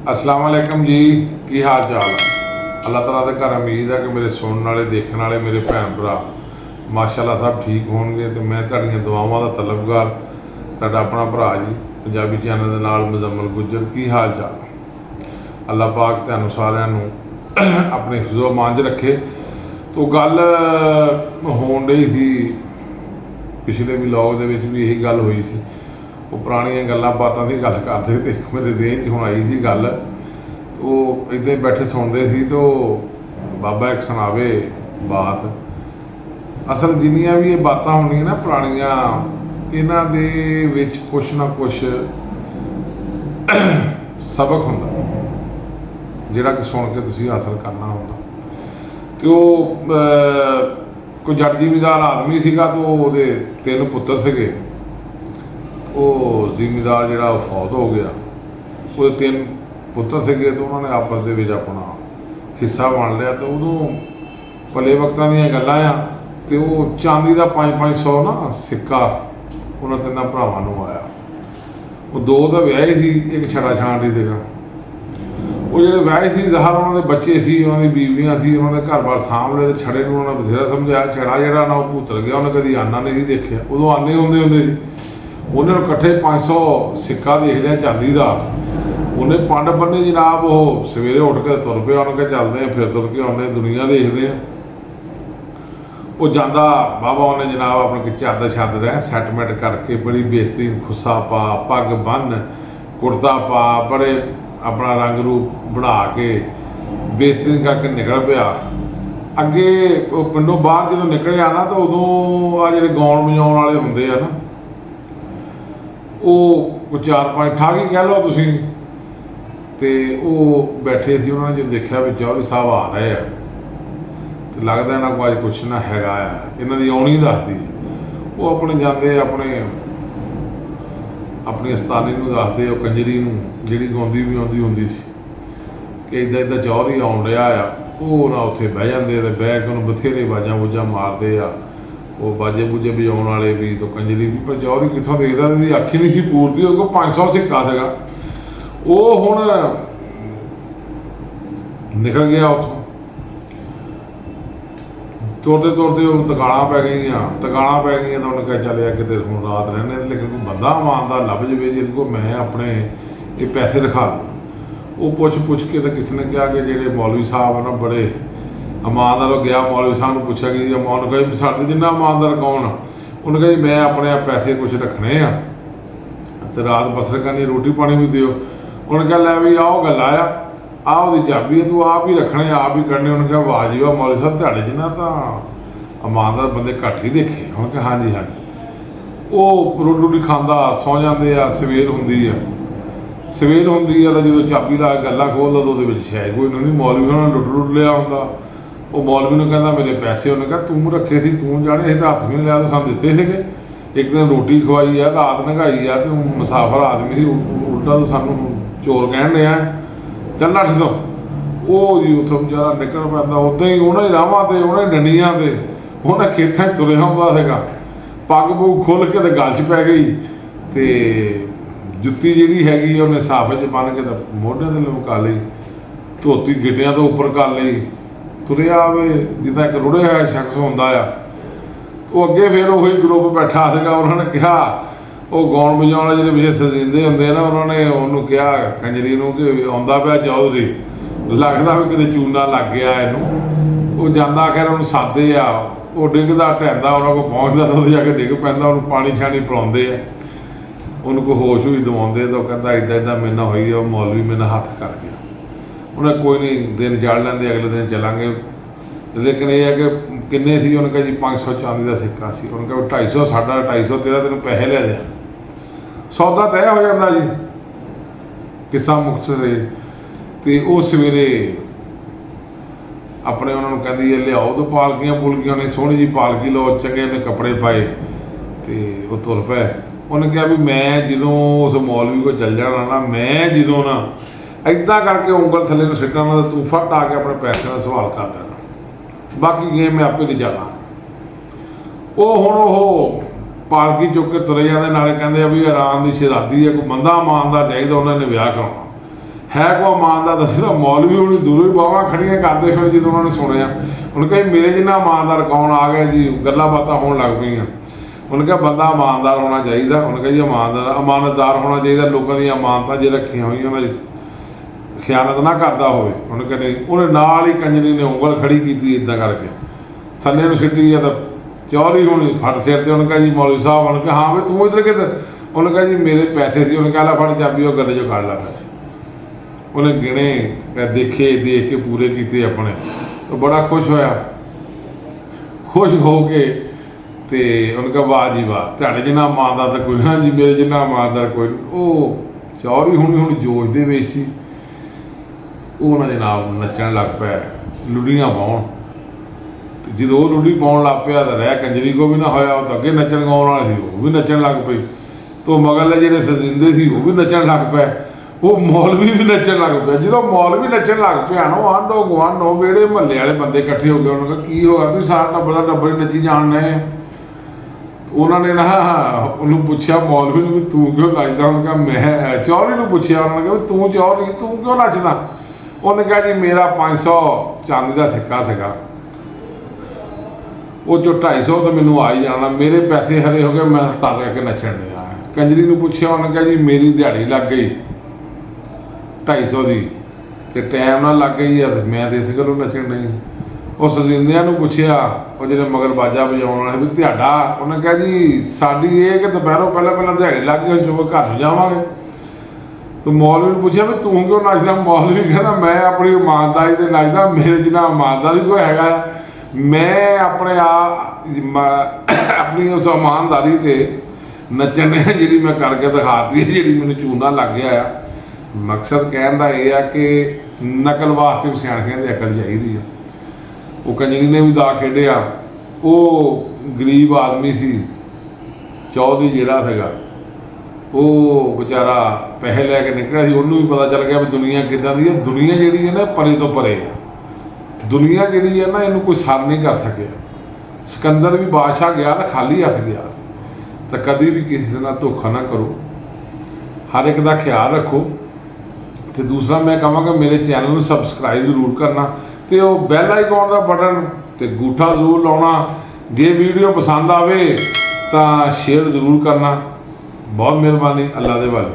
अस्सलाम वालेकुम जी, की हाल चाल है। अल्लाह ताला के घर उम्मीद है कि मेरे सुनने वाले देखने वाले मेरे भैन भरा माशाअल्लाह सब ठीक होंगे। तो मैं तुहाड़ियां दुआवां दा तलबगार तुहाडा अपना भरा जी पंजाबी चैनल दे नाल मुजम्मल गुज्जर। की हाल चाल, अल्लाह पाक तुहानूं सारिआं नूं अपने हिफ्ज़ो अमान च रखे। तो गल होण डई सी, पिछले व्लॉग दे विच भी यही गल हुई सी। वो पुरानियां गल्लां बातां दी गल करदे ते मेरे देह च हुण आई सी गल। तो इदां ही बैठे सुणदे सी तो बाबा एक सुणावे बात। असल जिन्नियां भी ये बातां होंदियां ना पुरानियां, इन्हां दे विच कुछ ना कुछ सबक हुंदा जिहड़ा कि सुण के तुसीं हासल करना हुंदा। तो कोई जट जिमीदार आदमी सीगा, तो उहदे 3 पुत्तर सीगे। वो जिमीदार जिहड़ा फौत हो गया, वो 3 पुत्तर सीगे, तो उन्होंने आपस दे विच अपना हिस्सा वंड लिया। तो उदों भले वक्तां दीयां गल्लां आ, तो वो चांदी का 5-500 ना सिक्का उन्होंने 3 भरावां नूं आया। वो 2 तो विआहे सी, एक छड़ा छांड ही सीगा। वो ਜਿਹੜੇ ਵਿਆਹੇ ਸੀ ਜ਼ਾਹਰ ਉਹਨਾਂ ਦੇ ਬੱਚੇ ਸੀ, ਉਹਨਾਂ ਦੀ ਬੀਵੀਆਂ ਸੀ, ਉਹਨਾਂ ਦੇ ਘਰ-ਬਾਰ ਸਾਂਭ ਲਏ। ਤੇ ਛੜੇ ਨੂੰ ਉਹਨਾਂ ਨੇ ਬਥੇਰਾ ਸਮਝਾਇਆ। ਛੜਾ ਜਿਹੜਾ ਨਾ ਉਹ ਭੂਤਰ ਗਿਆ, ਉਹਨੇ ਕਦੀ ਆਨਾ ਨਹੀਂ ਸੀ ਦੇਖਿਆ। ਉਦੋਂ ਆਨੇ ਹੁੰਦੇ ਸੀ। ਉਹਨੇ ਨੂੰ ਇਕੱਠੇ 500 ਸਿੱਕਾ ਦੇਖ ਲਿਆ ਚਾਂਦੀ ਦਾ। ਉਹਨੇ ਪੰਡ ਬੰਨੇ ਜਨਾਬ, ਉਹ ਸਵੇਰੇ ਉੱਠ ਕੇ ਤੁਰ ਪਿਆ। ਉਹਨੇ ਕਿਹਾ ਚੱਲਦੇ ਆ, ਫਿਰ ਤੁਰ ਕੇ ਆਉਂਦੇ ਦੁਨੀਆ ਦੇਖਦੇ ਆ। ਉਹ ਜਾਂਦਾ ਬਾਬਾ, ਉਹਨੇ ਜਨਾਬ ਆਪਣੇ ਚਾਦਰ ਛੱਡ ਰਿਹਾ ਸੈਟਮੈਂਟ ਕਰਕੇ, ਬੜੀ ਬਿਹਤਰੀਨ ਖੁੱਸਾ ਪਾ, ਪੱਗ ਬੰਨ, ਕੁੜਤਾ ਪਾ, ਬੜੇ अपना रंग रूप बना के बेहतरीन करके निकल पिया। अगे पिंडों बाहर जो निकलिया ना, तो उदों आ जिहड़े गाउण बजाउण वाले हुंदे आ ना, वो 4-5 ठग ही कह लो तुसीं, ते वो बैठे सी। उन्होंने जो देखा भी चौधरी साहब आ रहे हैं, तो लगता इन्हां कोल अज कुछ ना हैगा आ, इन्हां दी आउणी दसदी। वो अपने जांदे अपनी अस्तानी नूं दसदे, वो कंजरी नूं जिहड़ी गाउंदी भी आउंदी हुंदी सी कि इदां इदां चौधरी आउण रिहा आ। वो ना उत्थे बह जांदे ते बह के उहनूं बथेरे बाजां बूजां मारदे आ, वो बाजे बूजे बजाउण वाले भी, तो कंजरी भी। पर चौधरी कित्थों देखदा, उसदी अख ही नहीं सी पूरदी। उहदे कोल 500 सिक्का सीगा। वो हुण निकल गया उत्थों। तुरते तुरते उन्हें तकाणा पै गई। तो उन्हें कहा चल यार किते हुण रात रहने, लेकिन कोई बंदा ईमानदार लभ जाए जिस को मैं अपने ये पैसे दिखा लूँ। वो पुछ के तो किसी ने कहा कि जेडे मौलवी साहब है ना बड़े ईमानदार। गया मौलवी साहब ने पूछा कि उन्होंने कहा साढ़े जिन्ना ईमानदार कौन? उन्हें कहा जी मैं अपने पैसे कुछ रखने आ, तो रात बसर करनी, रोटी पानी भी दिओ। उन्हें कहा लै भी आओ गल आया, आ ਉਹਦੀ ਚਾਬੀ है, तू आप ही रखने आप ही करने। उन्होंने कहा वाह जी वाह मौलवी साहब, ਤੁਹਾਡੇ ਜਿੰਨਾ ਤਾਂ ਇਮਾਨਦਾਰ ਬੰਦੇ ਘੱਟ ਹੀ ਦੇਖੇ। ਉਹਨੇ ਕਿਹਾ ਹਾਂਜੀ ਹਾਂਜੀ। ਉਹ ਰੋਟੀ ਰੋਟੀ ਖਾਂਦਾ, ਸੌਂ ਜਾਂਦੇ ਆ। ਸਵੇਰ ਹੁੰਦੀ ਆ ਤਾਂ ਜਦੋਂ ਚਾਬੀ ਲਾ ਕੇ ਗੱਲਾਂ ਖੋਲ੍ਹਦਾ ਤਾਂ ਉਹਦੇ ਵਿੱਚ ਸ਼ਾਇਦ ਕੋਈ ਨਹੀਂ। ਮੌਲਵੀ ਉਹਨਾਂ ਨੇ ਲੁੱਟ ਲਿਆ ਹੁੰਦਾ। ਉਹ ਮੌਲਵੀ ਨੂੰ ਕਹਿੰਦਾ ਮੇਰੇ ਪੈਸੇ। ਉਹਨੇ ਕਿਹਾ ਤੂੰ ਰੱਖੇ ਸੀ, ਤੂੰ ਜਾਣੇ, ਅਸੀਂ ਤਾਂ ਹੱਥ ਵੀ ਨਹੀਂ ਲਿਆ, ਤਾਂ ਸਾਨੂੰ ਦਿੱਤੇ ਸੀਗੇ। ਇੱਕ ਦਿਨ ਰੋਟੀ ਖਵਾਈ ਆ, ਰਾਤ ਨੰਗਾਈ ਆ, ਤੂੰ ਮੁਸਾਫਰ ਆਦਮੀ ਸੀ, ਉਲਟਾ ਤੂੰ ਸਾਨੂੰ ਚੋਰ ਕਹਿਣ ਡਿਆ। ਚੱਲ ਨੱਠ ਤੋਂ। ਉਹ ਜੀ ਉੱਥੋਂ ਵਿਚਾਰਾ ਨਿਕਲ ਪੈਂਦਾ। ਉੱਦਾਂ ਹੀ ਉਹਨਾਂ ਹੀ ਰਾਹਾਂ 'ਤੇ, ਉਹਨਾਂ ਹੀ ਡੰਡੀਆਂ 'ਤੇ, ਉਹਨਾਂ ਖੇਤਾਂ 'ਚ ਤੁਰਿਆ ਹੁੰਦਾ ਸੀਗਾ। ਪੱਗ ਪੁੱਗ ਖੁੱਲ੍ਹ ਕੇ ਤੇ ਗਲ 'ਚ ਪੈ ਗਈ, ਅਤੇ ਜੁੱਤੀ ਜਿਹੜੀ ਹੈਗੀ ਉਹਨੇ ਸਾਫੇ 'ਚ ਬੰਨ੍ਹ ਕੇ ਤਾਂ ਮੋਢਿਆਂ 'ਤੇ ਲਮਕਾ ਲਈ, ਧੋਤੀ ਗਿੱਟਿਆਂ ਤੋਂ ਉੱਪਰ ਕਰ ਲਈ, ਤੁਰਿਆ ਆਵੇ ਜਿੱਦਾਂ ਇੱਕ ਰੁੜਿਆ ਹੋਇਆ ਸ਼ਖਸ ਹੁੰਦਾ ਆ। ਉਹ ਅੱਗੇ ਫਿਰ ਉਹੀ ਗਰੁੱਪ ਬੈਠਾ ਸੀਗਾ। ਉਹਨਾਂ ਨੇ ਕਿਹਾ, ਉਹ ਗਾਉਣ ਵਜਾਉਣ ਵਾਲੇ ਜਿਹੜੇ ਪਿੱਛੇ ਸਜਿੰਦੇ ਹੁੰਦੇ ਆ ਨਾ, ਉਹਨਾਂ ਨੇ ਉਹਨੂੰ ਕਿਹਾ ਕੰਜਰੀ ਨੂੰ ਕਿ ਆਉਂਦਾ ਪਿਆ ਚੌਧਰੀ, ਲੱਗਦਾ ਵੀ ਕਿਤੇ ਚੂਨਾ ਲੱਗ ਗਿਆ ਇਹਨੂੰ। ਉਹ ਜਾਂਦਾ ਖੈਰ ਉਹਨੂੰ ਸਾਦੇ ਆ। ਉਹ ਡਿੱਗਦਾ ਢਹਿੰਦਾ, ਉਹਨਾਂ ਕੋਲ ਪਹੁੰਚਦਾ ਤਾਂ ਉਹਦੇ ਜਾ ਕੇ ਡਿੱਗ ਪੈਂਦਾ। ਉਹਨੂੰ ਪਾਣੀ ਛਾਣੀ ਪਿਲਾਉਂਦੇ ਆ, ਉਹਨੂੰ ਕੋਈ ਹੋਸ਼ ਹੋਈ ਦਵਾਉਂਦੇ। ਤਾਂ ਉਹ ਕਹਿੰਦਾ ਇੱਦਾਂ ਇੱਦਾਂ ਮੇਰੇ ਨਾਲ ਹੋਈ ਆ, ਉਹ ਮੌਲਵੀ ਮੇਰੇ ਨਾਲ ਹੱਥ ਕਰ ਗਿਆ। ਉਹਨੇ ਕੋਈ ਨਹੀਂ, ਦਿਨ ਜੜ ਲੈਂਦੇ, ਅਗਲੇ ਦਿਨ ਚੱਲਾਂਗੇ। ਲੇਕਿਨ ਇਹ ਹੈ ਕਿ ਕਿੰਨੇ ਸੀ? ਉਹਨੇ ਕਿਹਾ ਜੀ 500 ਚਾਂਦੀ ਦਾ ਸਿੱਕਾ ਸੀ। ਉਹਨੇ ਕਿਹਾ 250 ਸਾਡਾ, 250 ਤੇਰਾ, ਤੈਨੂੰ ਪੈਸੇ ਲੈ ਲਿਆ। ਸੌਦਾ ਤੈਅ ਹੋ ਜਾਂਦਾ ਜੀ, ਕਿੱਸਾ ਮੁਕਤਸਰ। ਅਤੇ ਉਹ ਸਵੇਰੇ ਆਪਣੇ ਉਹਨਾਂ ਨੂੰ ਕਹਿੰਦੀ ਹੈ ਲਿਆਓ ਤਾਂ ਪਾਲਕੀਆਂ ਪੁਲਕੀਆਂ ਨੇ, ਸੋਹਣੀ ਜੀ ਪਾਲਕੀ ਲਓ, ਚੰਗੇ ਉਹਨੇ ਕੱਪੜੇ ਪਾਏ, ਅਤੇ ਉਹ ਤੁਰ ਪਏ। ਉਹਨੇ ਕਿਹਾ ਵੀ ਮੈਂ ਜਦੋਂ ਉਸ ਮੌਲਵੀ ਕੋਲ ਚੱਲ ਜਾਣਾ ਨਾ, ਮੈਂ ਜਦੋਂ ਨਾ ਇੱਦਾਂ ਕਰਕੇ ਉਂਗਲ ਥੱਲੇ ਨੂੰ ਸਿੱਟਾਂ, ਤੂੰ ਫਟ ਆ ਕੇ ਆਪਣੇ ਪੈਸਿਆਂ ਦਾ ਸਵਾਲ ਕਰ ਦੇਣਾ, ਬਾਕੀ ਗੇਮ ਮੈਂ ਆਪੇ ਨਹੀਂ ਜਾਣਾ। ਉਹ ਹੁਣ ਉਹ ਪਾਲਕੀ ਚੁੱਕ ਕੇ ਤੁਰੇ ਜਾਂਦੇ, ਨਾਲੇ ਕਹਿੰਦੇ ਆ ਵੀ ਆਰਾਮ ਦੀ ਸ਼ਹਿਜ਼ਾਦੀ ਹੈ, ਕੋਈ ਬੰਦਾ ਇਮਾਨਦਾਰ ਚਾਹੀਦਾ, ਉਹਨਾਂ ਨੇ ਵਿਆਹ ਕਰਾਉਣਾ। है को ਇਮਾਨਦਾਰ ਦੱਸਦਾ ਮੌਲਵੀ ਹੁਣ ਦੂਰੋਂ ਹੀ ਬਾਹਾਂ ਖੜੀਆਂ ਕਰਦੇ ਫਿਰ ਜਦੋਂ ਉਹਨਾਂ ਨੇ ਸੁਣਿਆ। ਉਹਨੇ ਕਿਹਾ ਮੇਰੇ ਜਿੰਨਾ ਇਮਾਨਦਾਰ ਕੌਣ ਆ ਗਿਆ ਜੀ, ਗੱਲਾਂ ਬਾਤਾਂ ਹੋਣ ਲੱਗ ਪਈਆਂ। ਉਹਨੇ ਕਿਹਾ ਬੰਦਾ ਇਮਾਨਦਾਰ ਹੋਣਾ ਚਾਹੀਦਾ। ਉਹਨੇ ਕਿਹਾ ਜੀ ਇਮਾਨਤਦਾਰ ਹੋਣਾ ਚਾਹੀਦਾ, ਲੋਕਾਂ ਦੀਆਂ ਇਮਾਨਤਾਂ ਜੇ ਰੱਖੀਆਂ ਹੋਈਆਂ ਉਹਨਾਂ 'ਚ ਖਿਆਨਤ ਨਾ ਕਰਦਾ ਹੋਵੇ। ਉਹਨੇ ਕਿਹਾ ਨਹੀਂ। ਉਹਨੇ ਨਾਲ ਹੀ ਕੰਜਰੀ ਨੇ ਉਂਗਲ ਖੜੀ ਕੀਤੀ ਇੱਦਾਂ ਕਰਕੇ, ਥੱਲੇ ਨੂੰ ਸਿੱਟੀ ਆ ਤਾਂ ਚੌਧਰੀ ਹੋਣੀ ਫੜ ਸਿਰ ਤੇ। ਉਹਨੇ ਕਿਹਾ ਜੀ ਮੌਲਵੀ ਸਾਹਿਬ। ਉਹਨੇ ਕਿਹਾ ਹਾਂ ਵੀ ਤੂੰ ਇੱਧਰ ਕਿੱਧਰ? ਉਹਨੇ ਕਿਹਾ ਜੀ ਮੇਰੇ ਪੈਸੇ ਸੀ। ਉਹਨੇ ਕਿਹਾ ਲੈ ਫੜ ਚਾਬੀ, ਉਹ ਗੱਲੇ 'ਚੋਂ ਕੱਢ ਲਾ ਪੈਸੇ। ਉਹਨੇ ਗਿਣੇ, ਦੇਖੇ, ਦੇਖ ਕੇ ਪੂਰੇ ਕੀਤੇ ਆਪਣੇ। ਉਹ ਬੜਾ ਖੁਸ਼ ਹੋਇਆ। ਖੁਸ਼ ਹੋ ਕੇ ਤੇ ਉਹਨੇ ਕਿਹਾ ਵਾਹ ਜੀ ਵਾਹ, ਤੁਹਾਡੇ ਜਿੰਨਾ ਇਮਾਨਦਾਰ ਤਾਂ ਕੋਈ ਨਾ ਜੀ, ਮੇਰੇ ਜਿੰਨਾ ਇਮਾਨਦਾਰ ਕੋਈ ਨਹੀਂ। ਉਹ ਚੌਧਰੀ ਹੁਣੀ ਹੁਣ ਜੋਸ਼ ਦੇ ਵਿੱਚ ਸੀ। ਉਹ ਉਹਨਾਂ ਦੇ ਨਾਲ ਨੱਚਣ ਲੱਗ ਪਿਆ, ਲੁੱਡੀਆਂ ਪਾਉਣ। ਤੇ ਜਦੋਂ ਉਹ ਲੁੱਡੀ ਪਾਉਣ ਲੱਗ ਪਿਆ ਤਾਂ ਰਹਿ ਕੰਜਰੀ ਕੋ ਵੀ ਨਾ ਹੋਇਆ। ਉਹ ਤਾਂ ਅੱਗੇ ਨੱਚਣ ਗਾਉਣ ਵਾਲੇ ਸੀ, ਉਹ ਵੀ ਨੱਚਣ ਲੱਗ ਪਈ। ਤੋਂ ਮਗਰਲੇ ਜਿਹੜੇ ਸਜਿੰਦੇ ਸੀ ਉਹ ਵੀ ਨੱਚਣ ਲੱਗ ਪਏ। ਉਹ ਮੌਲਵੀ ਵੀ ਨੱਚਣ ਲੱਗ ਪਿਆ। ਜਦੋਂ ਮੌਲਵੀ ਨੱਚਣ ਲੱਗ ਪਿਆ ਨਾ, ਆਂਢੋ ਗੁਆਂਢੋ ਵਿਹੜੇ ਮਹੱਲੇ ਵਾਲੇ ਬੰਦੇ ਇਕੱਠੇ ਹੋ ਗਏ। ਉਹਨਾਂ ਕਿਹਾ ਕੀ ਹੋਇਆ, ਤੁਸੀਂ ਸਾਰਾ ਟੱਬਰ ਦਾ ਟੱਬਰ ਨੱਚੀ ਜਾਣ ਰਹੇ। ਉਹਨਾਂ ਨੇ ਨਾ ਉਹਨੂੰ ਪੁੱਛਿਆ ਮੌਲਵੀ ਨੂੰ ਵੀ ਤੂੰ ਕਿਉਂ ਨੱਚਦਾ? ਉਹਨੇ ਕਿਹਾ ਮੈਂ। ਚੌਧਰੀ ਨੂੰ ਪੁੱਛਿਆ ਉਹਨਾਂ ਨੇ ਕਿਹਾ ਵੀ ਤੂੰ ਚੌਧਰੀ ਤੂੰ ਕਿਉਂ ਨੱਚਦਾ? ਉਹਨੇ ਕਿਹਾ ਜੀ ਮੇਰਾ 500 ਚਾਂਦੀ ਦਾ ਸਿੱਕਾ ਸੀਗਾ, ਉਹ 'ਚੋਂ 250 ਤਾਂ ਮੈਨੂੰ ਆ ਹੀ ਜਾਣਾ, ਮੇਰੇ ਪੈਸੇ ਹਰੇ ਹੋ ਗਏ, ਮੈਂ ਤਾਂ ਕਰਕੇ ਨੱਚਣ ਨਹੀਂ ਆਇਆ। ਕੰਜਰੀ ਨੂੰ ਪੁੱਛਿਆ, ਉਹਨੇ ਕਿਹਾ ਜੀ ਮੇਰੀ ਦਿਹਾੜੀ ਲੱਗ ਗਈ 250 ਦੀ ਅਤੇ ਟਾਈਮ ਨਾਲ ਲੱਗ ਗਈ ਆ, ਮੈਂ ਤਾਂ ਇਸ ਗੱਲੋਂ ਨੱਚਣ ਨਹੀਂ। ਉਹ ਸਜਿੰਦਿਆਂ ਨੂੰ ਪੁੱਛਿਆ, ਉਹ ਜਿਹੜੇ ਮਗਰ ਬਾਜਾ ਵਜਾਉਣ ਵਾਲੇ ਵੀ ਤੁਹਾਡਾ? ਉਹਨੇ ਕਿਹਾ ਜੀ ਸਾਡੀ ਇਹ ਕਿ ਦੁਪਹਿਰੋਂ ਪਹਿਲਾਂ ਦਿਹਾੜੀ ਲੱਗ ਗਈ, ਜੋ ਘਰ ਨੂੰ ਜਾਵਾਂਗੇ। ਤੂੰ ਮੌਲਵੀ ਨੂੰ ਪੁੱਛਿਆ ਵੀ ਤੂੰ ਕਿਉਂ ਨੱਚਦਾ? ਮੌਲਵੀ ਕਹਿੰਦਾ ਮੈਂ ਆਪਣੀ ਇਮਾਨਦਾਰੀ 'ਤੇ ਨੱਚਦਾ, ਮੇਰੇ ਜਿੰਨਾ ਇਮਾਨਦਾਰੀ ਕੋਈ ਹੈਗਾ। ਮੈਂ ਆਪਣੇ ਆਪਣੀ ਉਸ ਇਮਾਨਦਾਰੀ 'ਤੇ ਨੱਚਣ ਜਿਹੜੀ ਮੈਂ ਕਰਕੇ ਦਿਖਾਤੀ ਹੈ, ਜਿਹੜੀ ਮੈਨੂੰ ਚੂਨਾ ਲੱਗ ਗਿਆ ਆ। ਮਕਸਦ ਕਹਿਣ ਦਾ ਇਹ ਆ ਕਿ ਨਕਲ ਵਾਸਤੇ ਸਿਆਣਿਆਂ ਦੀ ਅਕਲ ਚਾਹੀਦੀ ਆ। ਉਹ ਕੰਜਰੀ ਨੇ ਵੀ ਦਾ ਖੇਡਿਆ। ਉਹ ਗਰੀਬ ਆਦਮੀ ਸੀ ਚੌਧਰੀ ਜਿਹੜਾ ਸੀਗਾ, ਉਹ ਵਿਚਾਰਾ ਪੈਸੇ ਲੈ ਕੇ ਨਿਕਲਿਆ ਸੀ। ਉਹਨੂੰ ਵੀ ਪਤਾ ਚੱਲ ਗਿਆ ਵੀ ਦੁਨੀਆ ਕਿੱਦਾਂ ਦੀ ਹੈ। ਦੁਨੀਆ ਜਿਹੜੀ ਹੈ ਨਾ ਪਰੇ ਤੋਂ ਪਰੇ ਆ। ਦੁਨੀਆ ਜਿਹੜੀ ਹੈ ਨਾ ਇਹਨੂੰ ਕੋਈ ਸਰ ਨਹੀਂ ਕਰ ਸਕਿਆ। ਸਿਕੰਦਰ ਵੀ ਬਾਦਸ਼ਾਹ ਗਿਆ ਤਾਂ ਖਾਲੀ ਹੱਥ ਗਿਆ ਸੀ। ਤਾਂ ਕਦੇ ਵੀ ਕਿਸੇ ਦੇ ਨਾਲ ਧੋਖਾ ਨਾ ਕਰੋ, ਹਰ ਇੱਕ ਦਾ ਖਿਆਲ ਰੱਖੋ। ਅਤੇ ਦੂਸਰਾ ਮੈਂ ਕਹਾਂਗਾ ਮੇਰੇ ਚੈਨਲ ਨੂੰ ਸਬਸਕ੍ਰਾਈਬ ਜ਼ਰੂਰ ਕਰਨਾ, ਅਤੇ ਉਹ ਬੈਲ ਆਈਕਨ ਦਾ ਬਟਨ ਅਤੇ ਅੰਗੂਠਾ ਜ਼ਰੂਰ ਲਾਉਣਾ। ਜੇ ਵੀਡੀਓ ਪਸੰਦ ਆਵੇ ਤਾਂ ਸ਼ੇਅਰ ਜ਼ਰੂਰ ਕਰਨਾ। ਬਹੁਤ ਮਿਹਰਬਾਨੀ। ਅੱਲਾ ਦੇ ਵਾਲੇ।